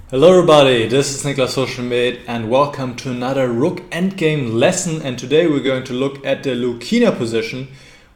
Hello everybody, this is Niclas Huschenbeth and welcome to another Rook Endgame lesson, and today we're going to look at the Lucena position,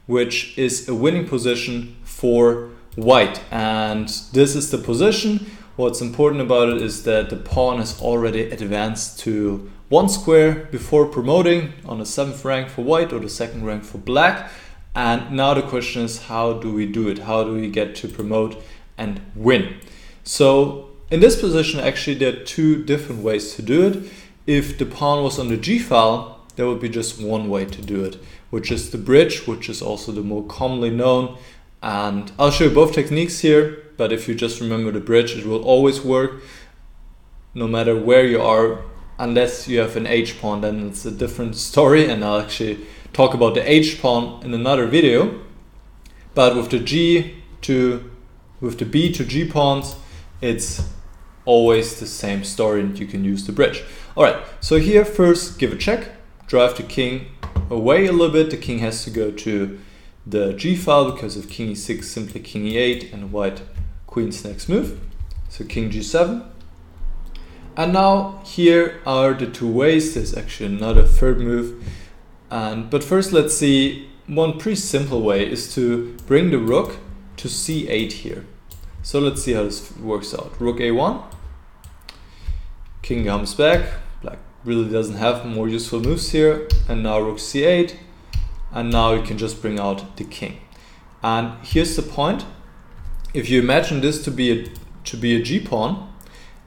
which is a winning position for white. And this is the position. What's important about it is that the pawn has already advanced to one square before promoting on the 7th rank for white or the 2nd rank for black. And now the question is, how do we do it? How do we get to promote and win? So in this position, actually, there are two different ways to do it. If the pawn was on the G file, there would be just one way to do it, which is the bridge, which is also the more commonly known. And I'll show you both techniques here, but if you just remember the bridge, it will always work no matter where you are, unless you have an H pawn, then it's a different story, and I'll actually talk about the H pawn in another video. But with the B to G pawns, it's always the same story and you can use the bridge. Alright, so here first give a check, drive the king away a little bit. The king has to go to the G file because of king e6, simply king e8 and white queen's next move. So king g7. And now here are the two ways. There's actually another third move. But first let's see, one pretty simple way is to bring the rook to c8 here. So let's see how this works out. Rook a1, king comes back, black really doesn't have more useful moves here, and now rook c8, and now you can just bring out the king. And here's the point: if you imagine this to be a G pawn,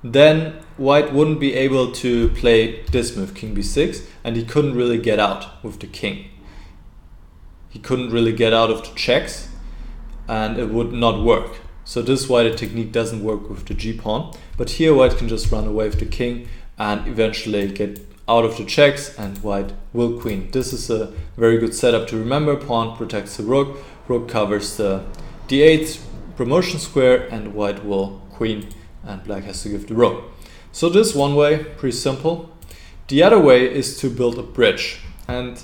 then white wouldn't be able to play this move, king b6, and he couldn't really get out with the king. He couldn't really get out of the checks, and it would not work. So this is why the technique doesn't work with the G pawn. But here white can just run away with the king and eventually get out of the checks, and white will queen. This is a very good setup to remember. Pawn protects the rook, rook covers the d8 promotion square, and white will queen and black has to give the rook. So this one way, pretty simple. The other way is to build a bridge, and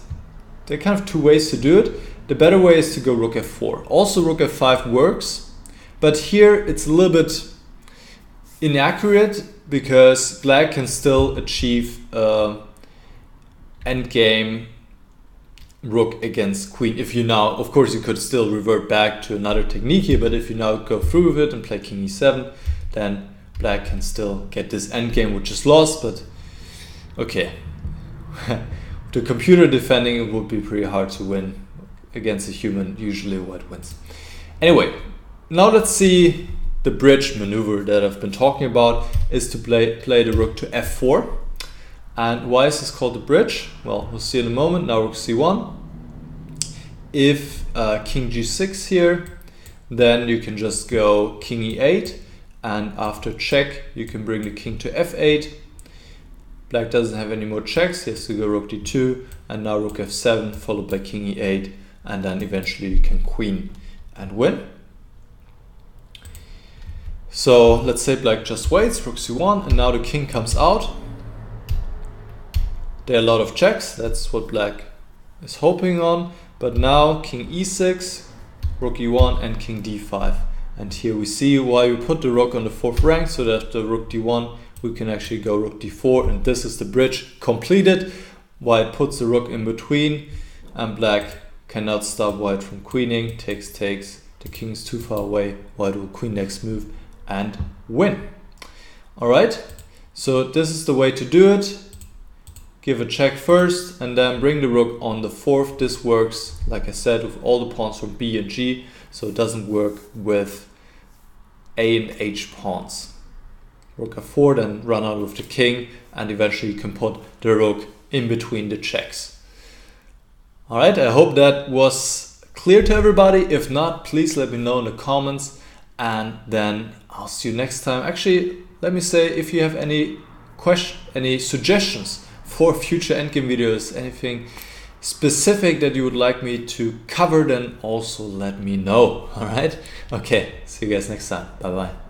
there are kind of two ways to do it. The better way is to go rook f4. Also rook f5 works, but here it's a little bit inaccurate because black can still achieve endgame rook against queen. If you now, of course, you could still revert back to another technique here, but if you now go through with it and play king e7, then black can still get this endgame, which is lost. But okay, the computer defending it would be pretty hard to win against a human. Usually white wins. Anyway, now let's see the bridge maneuver that I've been talking about is to play the rook to f4. And why is this called the bridge? Well, we'll see in a moment. Now rook c1. If king g6 here, then you can just go king e8, and after check you can bring the king to f8. Black doesn't have any more checks, he has to go rook d2, and now rook f7 followed by king e8, and then eventually you can queen and win. So let's say black just waits, rook c1, and now the king comes out. There are a lot of checks, that's what black is hoping on. But now king e6, rook e1, and king d5. And here we see why we put the rook on the 4th rank, so that after rook d1 we can actually go rook d4, and this is the bridge completed. White puts the rook in between, and black cannot stop white from queening. Takes, the king's too far away, white will queen next move and win. Alright, so this is the way to do it. Give a check first and then bring the rook on the 4th. This works, like I said, with all the pawns from B and G, so it doesn't work with A and H pawns. Rook f4, then run out with the king, and eventually you can put the rook in between the checks. Alright, I hope that was clear to everybody. If not, please let me know in the comments, and then I'll see you next time. Actually, let me say, if you have any suggestions for future endgame videos, anything specific that you would like me to cover, then also let me know. Alright? Okay, see you guys next time. Bye bye.